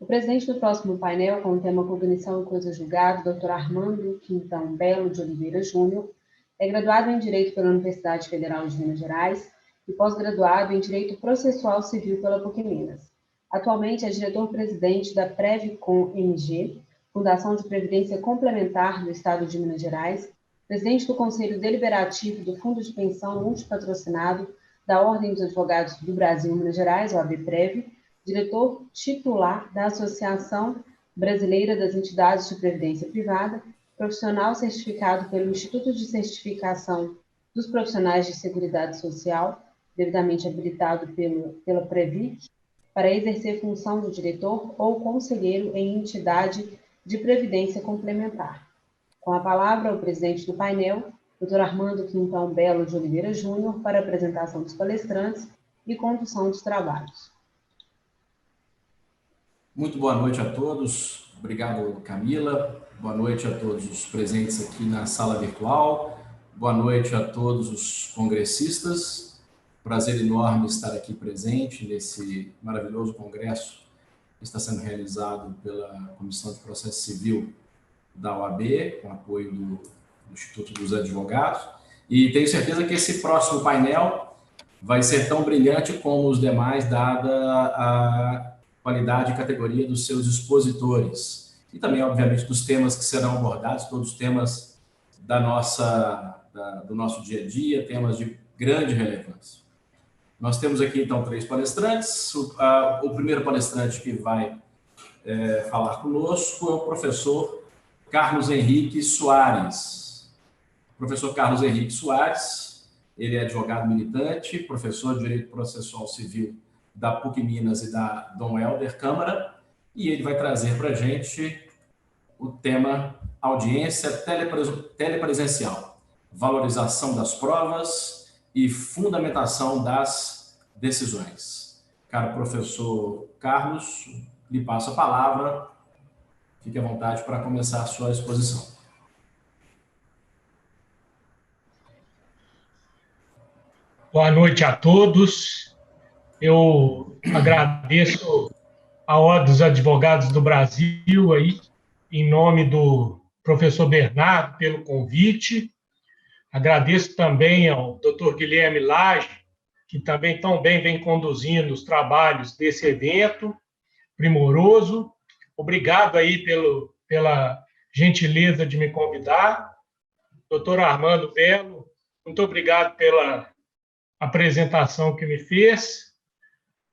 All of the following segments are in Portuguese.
O presidente do próximo painel, com o tema Cognição e Coisa Julgado, Dr. Armando Quintão Belo de Oliveira Júnior, é graduado em Direito pela Universidade Federal de Minas Gerais e pós-graduado em Direito Processual Civil pela PUC Minas. Atualmente é diretor-presidente da Previcom MG, Fundação de Previdência Complementar do Estado de Minas Gerais, presidente do Conselho Deliberativo do Fundo de Pensão Multipatrocinado da Ordem dos Advogados do Brasil Minas Gerais, OAB-Prev, diretor titular da Associação Brasileira das Entidades de Previdência Privada, profissional certificado pelo Instituto de Certificação dos Profissionais de Seguridade Social, devidamente habilitado pela Previc, para exercer função de diretor ou conselheiro em entidade de previdência complementar. Com a palavra, o presidente do painel, Dr. Armando Quintão Belo de Oliveira Júnior, para a apresentação dos palestrantes e condução dos trabalhos. Muito boa noite a todos. Obrigado, Camila. Boa noite a todos os presentes aqui na sala virtual. Boa noite a todos os congressistas. Prazer enorme estar aqui presente nesse maravilhoso congresso que está sendo realizado pela Comissão de Processo Civil da OAB, com apoio do Instituto dos Advogados. E tenho certeza que esse próximo painel vai ser tão brilhante como os demais, dada a qualidade e categoria dos seus expositores. E também, obviamente, dos temas que serão abordados, todos os temas do nosso dia a dia, temas de grande relevância. Nós temos aqui, então, 3 palestrantes. O primeiro palestrante que vai falar conosco é o professor Carlos Henrique Soares. O professor Carlos Henrique Soares, ele é advogado militante, professor de Direito Processual Civil da PUC Minas e da Dom Helder Câmara, e ele vai trazer para a gente o tema audiência telepresencial, valorização das provas e fundamentação das decisões. Caro professor Carlos, lhe passo a palavra. Fique à vontade para começar a sua exposição. Boa noite a todos. Eu agradeço a Ordem dos Advogados do Brasil, aí, em nome do professor Bernardo, pelo convite. Agradeço também ao Dr. Guilherme Lage, que também tão bem vem conduzindo os trabalhos desse evento primoroso. Obrigado aí pela gentileza de me convidar. Dr. Armando Belo, muito obrigado pela apresentação que me fez.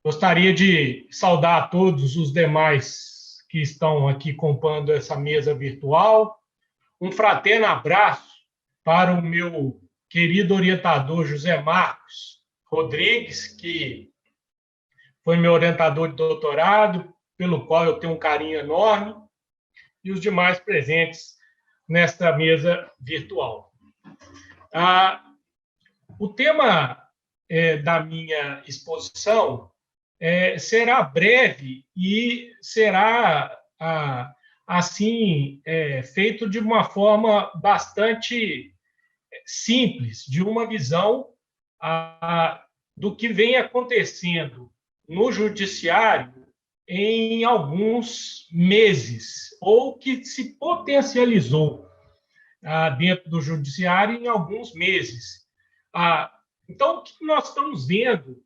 Gostaria de saudar a todos os demais que estão aqui compondo essa mesa virtual. Um fraterno abraço para o meu querido orientador José Marcos Rodrigues, que foi meu orientador de doutorado, pelo qual eu tenho um carinho enorme, e os demais presentes nesta mesa virtual. O tema da minha exposição será breve e será, assim, feito de uma forma bastante simples, de uma visão do que vem acontecendo no judiciário em alguns meses, ou que se potencializou dentro do judiciário em alguns meses. Então, o que nós estamos vendo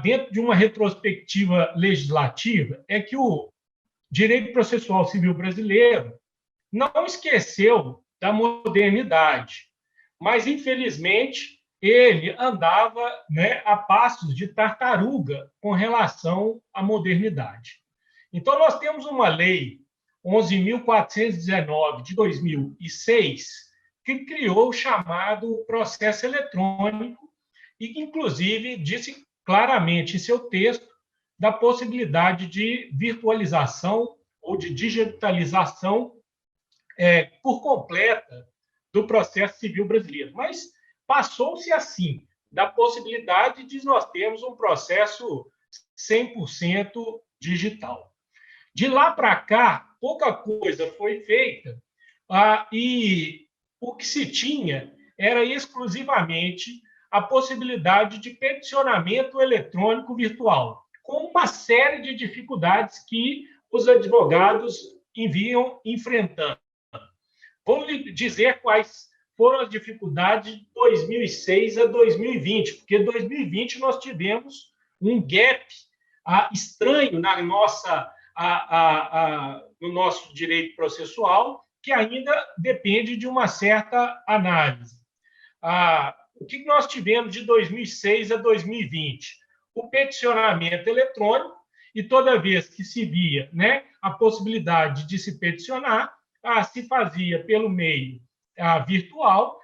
dentro de uma retrospectiva legislativa é que o direito processual civil brasileiro não esqueceu da modernidade, mas, infelizmente, ele andava, a passos de tartaruga com relação à modernidade. Então, nós temos uma lei 11.419 de 2006 que criou o chamado processo eletrônico e que, inclusive, disse claramente em seu texto da possibilidade de virtualização ou de digitalização por completa do processo civil brasileiro. Mas passou-se, assim, da possibilidade de nós termos um processo 100% digital. De lá para cá, pouca coisa foi feita e o que se tinha era exclusivamente a possibilidade de peticionamento eletrônico virtual, com uma série de dificuldades que os advogados vinham enfrentando. Vou lhe dizer quais foram as dificuldades de 2006 a 2020, porque em 2020 nós tivemos um gap estranho na nossa, no nosso direito processual, que ainda depende de uma certa análise. O que nós tivemos de 2006 a 2020? O peticionamento eletrônico, e toda vez que se via, né, a possibilidade de se peticionar, se fazia pelo meio virtual,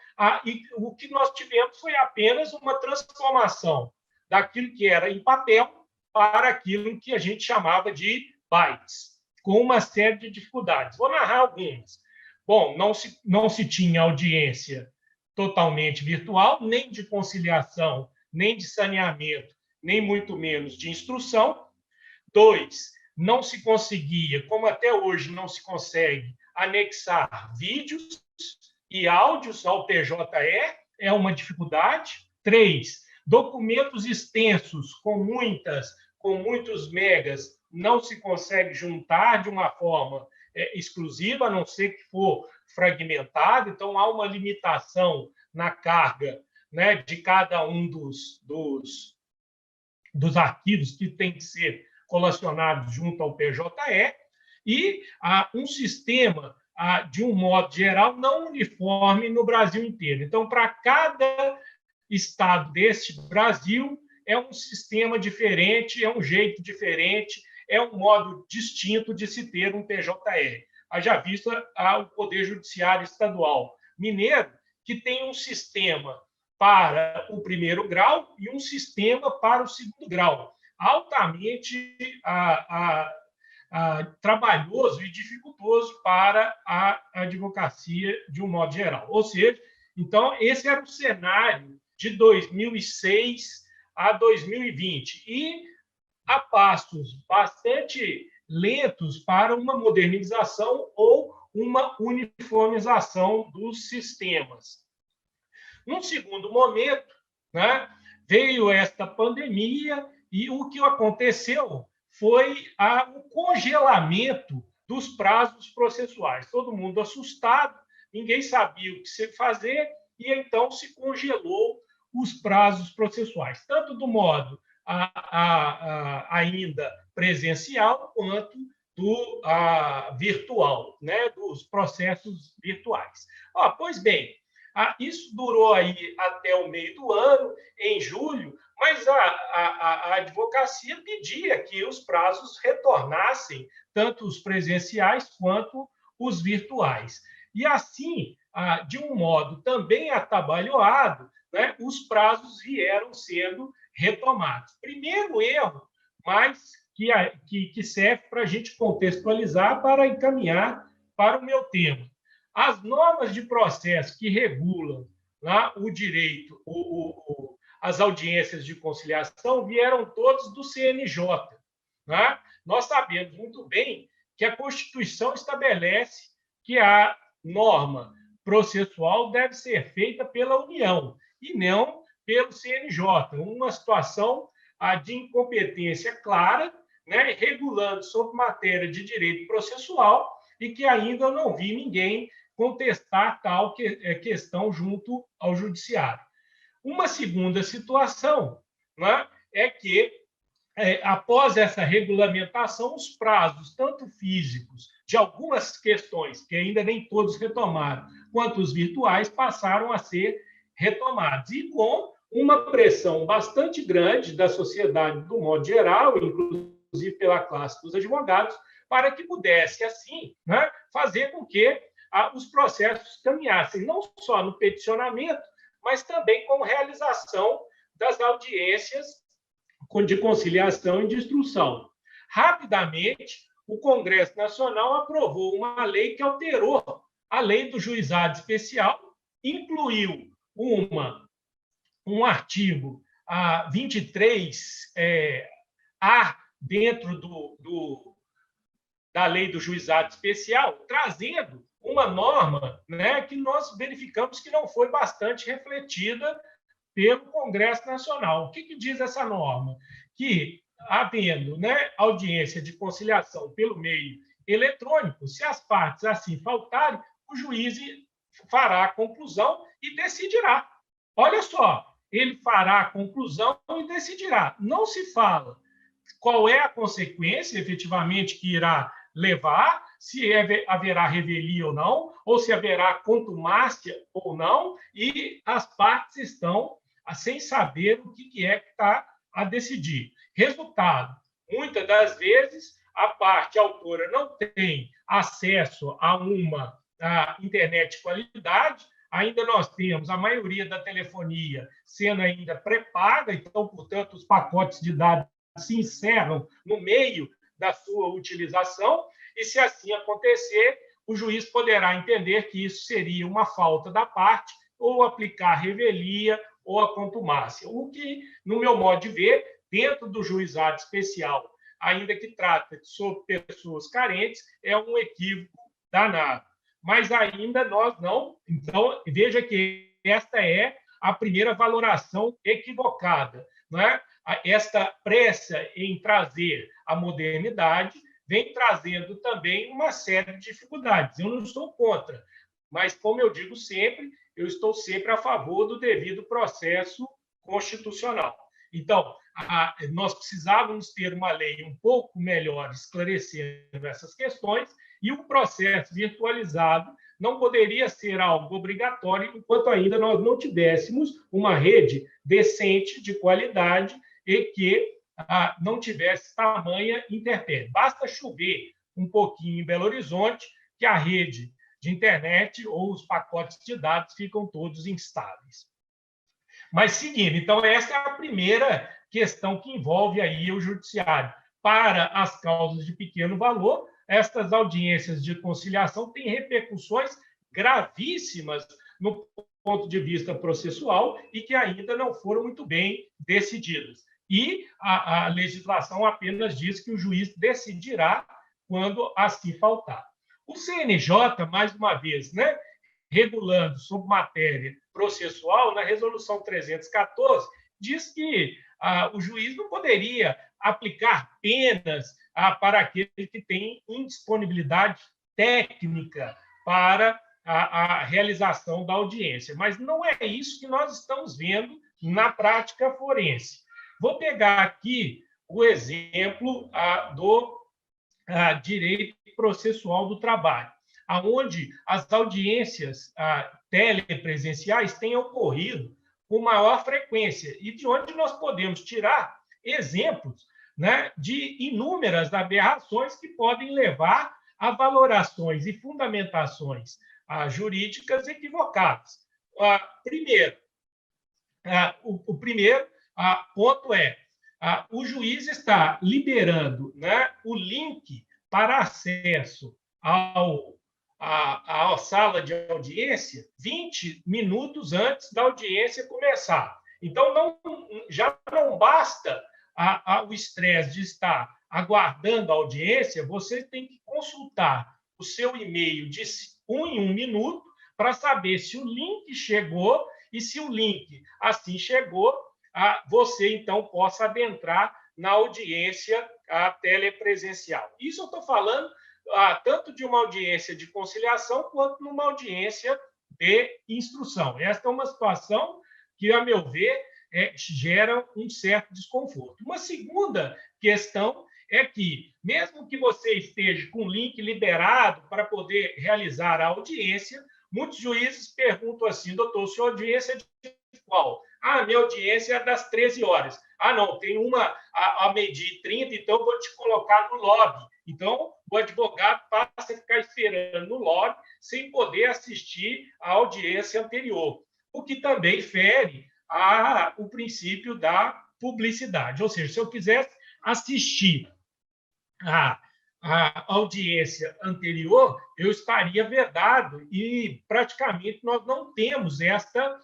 e o que nós tivemos foi apenas uma transformação daquilo que era em papel para aquilo que a gente chamava de bytes, com uma série de dificuldades. Vou narrar algumas. Bom, não se tinha audiência totalmente virtual, nem de conciliação, nem de saneamento, nem muito menos de instrução. 2, não se conseguia, como até hoje não se consegue, anexar vídeos e áudios ao PJE, é uma dificuldade. 3, documentos extensos com muitos megas não se consegue juntar de uma forma exclusiva, a não ser que for fragmentado. Então, há uma limitação na carga, né, de cada um dos arquivos que tem que ser colacionados junto ao PJE, e um sistema, de um modo geral, não uniforme no Brasil inteiro. Então, para cada estado deste Brasil, é um sistema diferente, é um jeito diferente, é um modo distinto de se ter um PJE. Haja vista o Poder Judiciário Estadual mineiro, que tem um sistema para o primeiro grau e um sistema para o segundo grau, altamente trabalhoso e dificultoso para a advocacia de um modo geral. Ou seja, então, esse era o cenário de 2006 a 2020, e a passos bastante lentos para uma modernização ou uma uniformização dos sistemas. Num segundo momento, né, veio esta pandemia, e o que aconteceu foi o congelamento dos prazos processuais. Todo mundo assustado, ninguém sabia o que se fazer, e então se congelou os prazos processuais, tanto do modo ainda presencial quanto do virtual, né, dos processos virtuais. Pois bem, isso durou aí até o meio do ano, em julho, mas a advocacia pedia que os prazos retornassem, tanto os presenciais quanto os virtuais. E assim, de um modo também atabalhoado, né, os prazos vieram sendo retomados. Primeiro erro, mas que serve para a gente contextualizar para encaminhar para o meu tema. As normas de processo que regulam o direito, as audiências de conciliação, vieram todas do CNJ. Né? Nós sabemos muito bem que a Constituição estabelece que a norma processual deve ser feita pela União e não pelo CNJ. Uma situação de incompetência clara, né, regulando sobre matéria de direito processual, e que ainda não vi ninguém contestar tal questão junto ao Judiciário. Uma segunda situação, né, é que, após essa regulamentação, os prazos, tanto físicos, de algumas questões, que ainda nem todos retomaram, quanto os virtuais, passaram a ser retomados. E com uma pressão bastante grande da sociedade, do modo geral, inclusive pela classe dos advogados, para que pudesse, assim, né, fazer com que os processos caminhassem, não só no peticionamento, mas também com realização das audiências de conciliação e de instrução. Rapidamente, o Congresso Nacional aprovou uma lei que alterou a lei do juizado especial, incluiu um artigo 23A dentro da lei do juizado especial, trazendo uma norma, né, que nós verificamos que não foi bastante refletida pelo Congresso Nacional. O que diz essa norma? Que havendo, né, audiência de conciliação pelo meio eletrônico, se as partes assim faltarem, o juiz fará a conclusão e decidirá. Olha só, ele fará a conclusão e decidirá. Não se fala qual é a consequência, efetivamente, que irá levar, se haverá revelia ou se haverá contumácia ou não, e as partes estão sem saber o que é que está a decidir. Resultado, muitas das vezes, a parte autora não tem acesso a uma internet de qualidade, ainda nós temos a maioria da telefonia sendo ainda pré-paga, então, portanto, os pacotes de dados se encerram no meio da sua utilização, e se assim acontecer, o juiz poderá entender que isso seria uma falta da parte, ou aplicar revelia ou a contumácia, o que, no meu modo de ver, dentro do juizado especial, ainda que trata sobre pessoas carentes, é um equívoco danado. Mas ainda nós não. Então, veja que esta é a primeira valoração equivocada, não é? Esta pressa em trazer a modernidade vem trazendo também uma série de dificuldades. Eu não estou contra, mas, como eu digo sempre, eu estou sempre a favor do devido processo constitucional. Então, nós precisávamos ter uma lei um pouco melhor esclarecendo essas questões, e o processo virtualizado não poderia ser algo obrigatório enquanto ainda nós não tivéssemos uma rede decente, de qualidade, e que não tivesse tamanha intempérie. Basta chover um pouquinho em Belo Horizonte que a rede de internet ou os pacotes de dados ficam todos instáveis. Mas, seguindo, então, essa é a primeira questão que envolve aí o judiciário. Para as causas de pequeno valor, estas audiências de conciliação têm repercussões gravíssimas no ponto de vista processual e que ainda não foram muito bem decididas. E a legislação apenas diz que o juiz decidirá quando assim faltar. O CNJ, mais uma vez, né, regulando sobre matéria processual, na resolução 314, diz que o juiz não poderia aplicar penas para aquele que tem indisponibilidade técnica para a realização da audiência. Mas não é isso que nós estamos vendo na prática forense. Vou pegar aqui o exemplo do direito processual do trabalho, onde as audiências telepresenciais têm ocorrido com maior frequência e de onde nós podemos tirar exemplos, né, de inúmeras aberrações que podem levar a valorações e fundamentações jurídicas equivocadas. Primeiro, o primeiro ponto é o juiz está liberando, né, o link para acesso à sala de audiência 20 minutos antes da audiência começar. Então, já não basta o estresse de estar aguardando a audiência, você tem que consultar o seu e-mail de 1 em 1 minuto para saber se o link chegou e, se o link assim chegou, você, então, possa adentrar na audiência telepresencial. Isso eu estou falando tanto de uma audiência de conciliação quanto numa audiência de instrução. Esta é uma situação que, a meu ver, gera um certo desconforto. Uma segunda questão é que, mesmo que você esteja com o link liberado para poder realizar a audiência, muitos juízes perguntam assim: doutor, sua audiência é de qual? Minha audiência é das 13 horas. Não, tem uma a meio-dia e 30, então vou te colocar no lobby. Então, o advogado passa a ficar esperando no lobby sem poder assistir à audiência anterior, o que também fere o princípio da publicidade. Ou seja, se eu quisesse assistir a audiência anterior, eu estaria vedado e praticamente nós não temos esta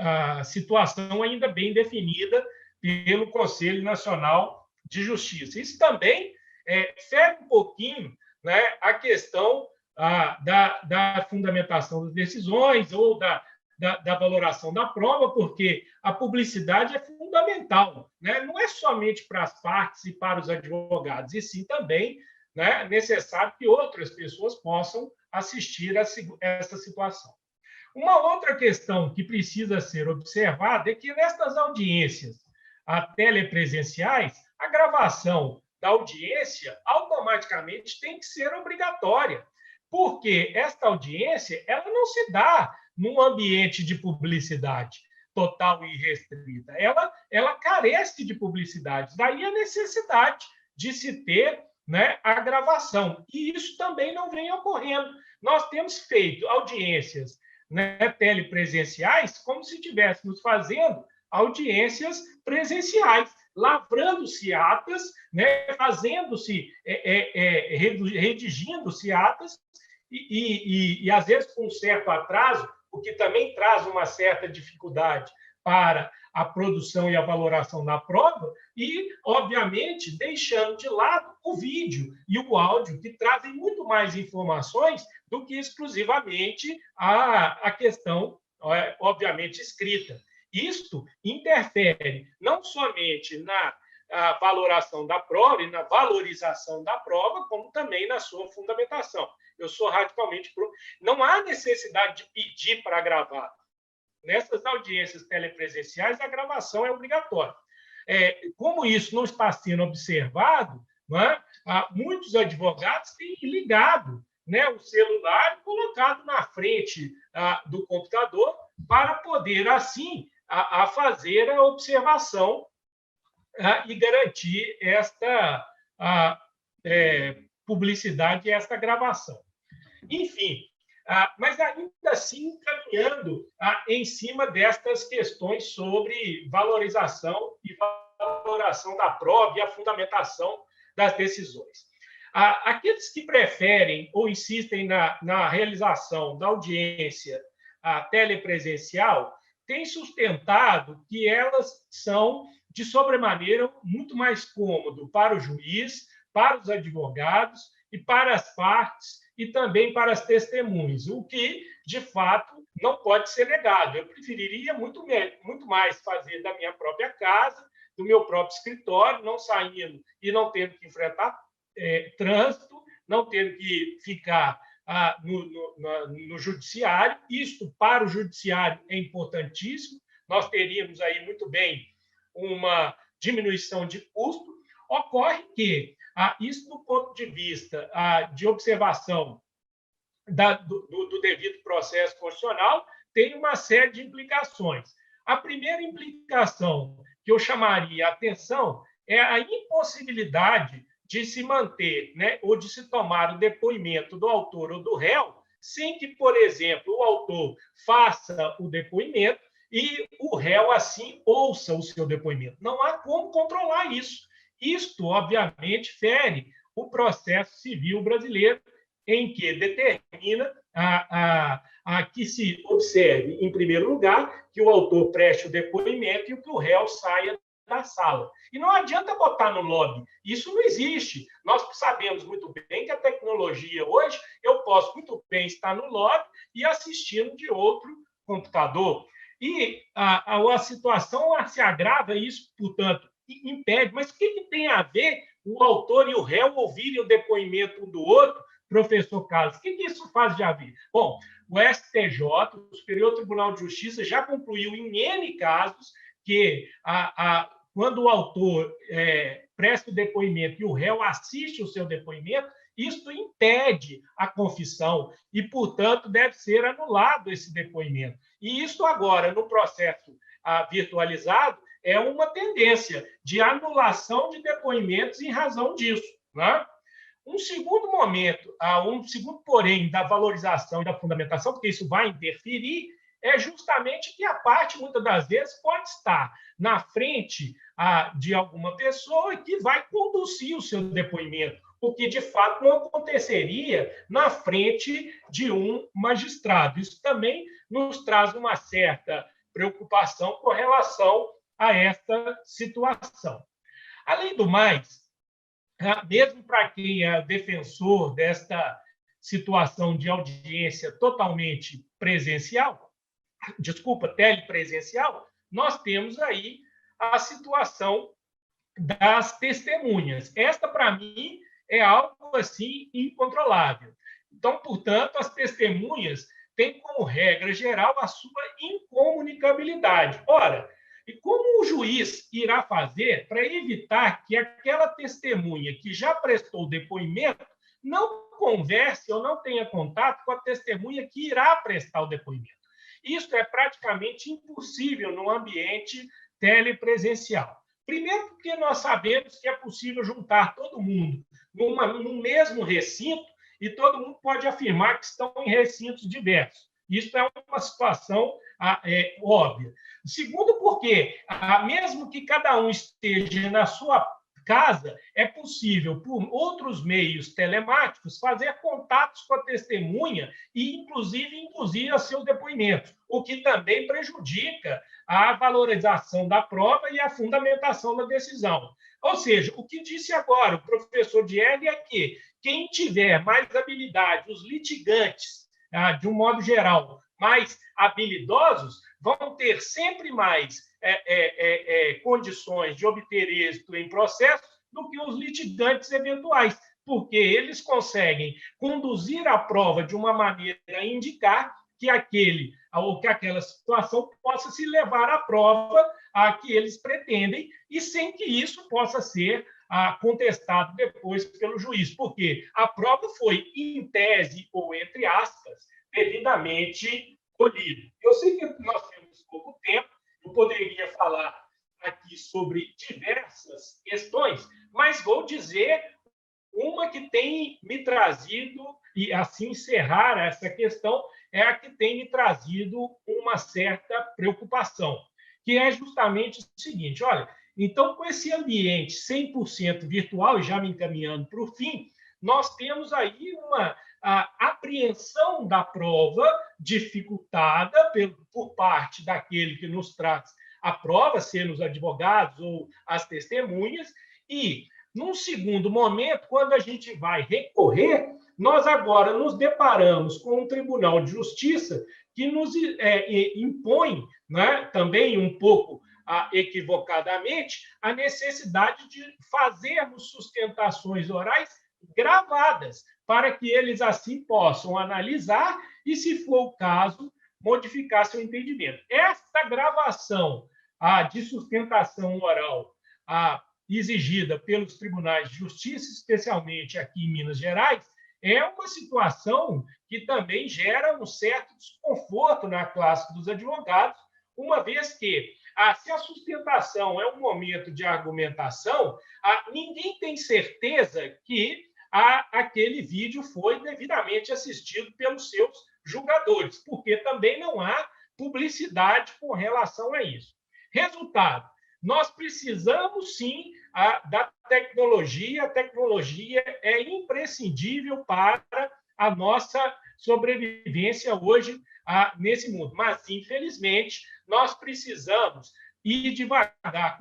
a situação ainda bem definida pelo Conselho Nacional de Justiça. Isso também fere um pouquinho, né, a questão da fundamentação das decisões ou da valoração da prova, porque a publicidade é fundamental fundamental, né? Não é somente para as partes e para os advogados, e sim também, né, necessário que outras pessoas possam assistir a essa situação. Uma outra questão que precisa ser observada é que nestas audiências telepresenciais, a gravação da audiência automaticamente tem que ser obrigatória, porque esta audiência ela não se dá num ambiente de publicidade total e restrita. Ela carece de publicidade. Daí a necessidade de se ter, né, a gravação. E isso também não vem ocorrendo. Nós temos feito audiências, né, telepresenciais como se estivéssemos fazendo audiências presenciais, lavrando-se atas, né, fazendo-se, redigindo-se atas, e às vezes com um certo atraso, o que também traz uma certa dificuldade para a produção e a valoração da prova, e, obviamente, deixando de lado o vídeo e o áudio, que trazem muito mais informações do que exclusivamente a questão, obviamente, escrita. Isto interfere não somente na valoração da prova e na valorização da prova, como também na sua fundamentação. Eu sou radicalmente pro. Não há necessidade de pedir para gravar. Nessas audiências telepresenciais, a gravação é obrigatória. Como isso não está sendo observado, né, muitos advogados têm ligado, né, o celular colocado na frente do computador para poder, assim, fazer a observação e garantir esta publicidade e esta gravação. Enfim, mas ainda assim caminhando em cima destas questões sobre valorização e valoração da prova e a fundamentação das decisões. Aqueles que preferem ou insistem na realização da audiência telepresencial têm sustentado que elas são, de sobremaneira, muito mais cômodo para o juiz, para os advogados e para as partes e também para as testemunhas, o que, de fato, não pode ser negado. Eu preferiria muito mais fazer da minha própria casa, do meu próprio escritório, não saindo e não tendo que enfrentar trânsito, não tendo que ficar no judiciário. Isto, para o judiciário, é importantíssimo. Nós teríamos aí, muito bem, uma diminuição de custo. Ocorre que isso, do ponto de vista de observação do devido processo constitucional, tem uma série de implicações. A primeira implicação que eu chamaria a atenção é a impossibilidade de se manter, né, ou de se tomar o depoimento do autor ou do réu sem que, por exemplo, o autor faça o depoimento e o réu, assim, ouça o seu depoimento. Não há como controlar isso. Isto, obviamente, fere o processo civil brasileiro, em que determina que se observe, em primeiro lugar, que o autor preste o depoimento e que o réu saia da sala. E não adianta botar no lobby. Isso não existe. Nós sabemos muito bem que a tecnologia hoje, eu posso muito bem estar no lobby e assistindo de outro computador. E a situação se agrava, isso, portanto, impede. Mas o que tem a ver o autor e o réu ouvirem o depoimento um do outro, professor Carlos? O que isso faz de haver? Bom, o STJ, o Superior Tribunal de Justiça, já concluiu em N casos que quando o autor presta o depoimento e o réu assiste o seu depoimento, isso impede a confissão e, portanto, deve ser anulado esse depoimento. E isso agora, no processo virtualizado, é uma tendência de anulação de depoimentos em razão disso, né? Um segundo momento, um segundo porém da valorização e da fundamentação, porque isso vai interferir, é justamente que a parte, muitas das vezes, pode estar na frente de alguma pessoa que vai conduzir o seu depoimento, o que, de fato, não aconteceria na frente de um magistrado. Isso também nos traz uma certa preocupação com relação a esta situação. Além do mais, mesmo para quem é defensor desta situação de audiência totalmente telepresencial, nós temos aí a situação das testemunhas. Esta, para mim, é algo assim incontrolável. Então, portanto, as testemunhas têm como regra geral a sua incomunicabilidade. Ora, e como o juiz irá fazer para evitar que aquela testemunha que já prestou depoimento não converse ou não tenha contato com a testemunha que irá prestar o depoimento? Isso é praticamente impossível no ambiente telepresencial. Primeiro, porque nós sabemos que é possível juntar todo mundo no mesmo recinto e todo mundo pode afirmar que estão em recintos diversos. Isso é uma situação óbvia. Segundo, porque, mesmo que cada um esteja na sua casa, é possível, por outros meios telemáticos, fazer contatos com a testemunha e, inclusive, induzir a seus depoimentos, o que também prejudica a valorização da prova e a fundamentação da decisão. Ou seja, o que disse agora o professor Diego é que quem tiver mais habilidade, os litigantes, de um modo geral, mais habilidosos, vão ter sempre mais condições de obter êxito em processo do que os litigantes eventuais, porque eles conseguem conduzir a prova de uma maneira a indicar que aquela situação possa se levar à prova a que eles pretendem e sem que isso possa ser contestado depois pelo juiz, porque a prova foi, em tese ou entre aspas, devidamente colhida. Eu sei que nós temos pouco tempo, eu poderia falar aqui sobre diversas questões, mas vou dizer uma que tem me trazido, e assim encerrar essa questão, é a que tem me trazido uma certa preocupação, que é justamente o seguinte: olha, então, com esse ambiente 100% virtual, e já me encaminhando para o fim, nós temos aí uma apreensão da prova dificultada por parte daquele que nos traz a prova, sendo os advogados ou as testemunhas, e, num segundo momento, quando a gente vai recorrer, nós agora nos deparamos com um Tribunal de Justiça que nos impõe, né, também um pouco equivocadamente, a necessidade de fazermos sustentações orais gravadas, para que eles assim possam analisar e, se for o caso, modificar seu entendimento. Esta gravação de sustentação oral exigida pelos tribunais de justiça, especialmente aqui em Minas Gerais, é uma situação que também gera um certo desconforto na classe dos advogados, uma vez que, se a sustentação é um momento de argumentação, ninguém tem certeza que aquele vídeo foi devidamente assistido pelos seus julgadores, porque também não há publicidade com relação a isso. Resultado: nós precisamos, sim, da tecnologia. A tecnologia é imprescindível para a nossa sobrevivência hoje nesse mundo. Mas, infelizmente, nós precisamos ir devagar.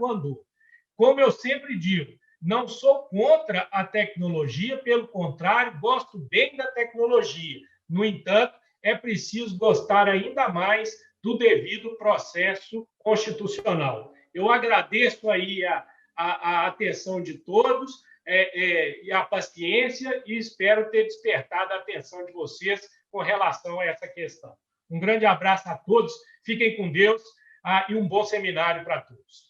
Como eu sempre digo, não sou contra a tecnologia, pelo contrário, gosto bem da tecnologia. No entanto, é preciso gostar ainda mais do devido processo constitucional. Eu agradeço aí a atenção de todos e a paciência e espero ter despertado a atenção de vocês com relação a essa questão. Um grande abraço a todos, fiquem com Deus e um bom seminário para todos.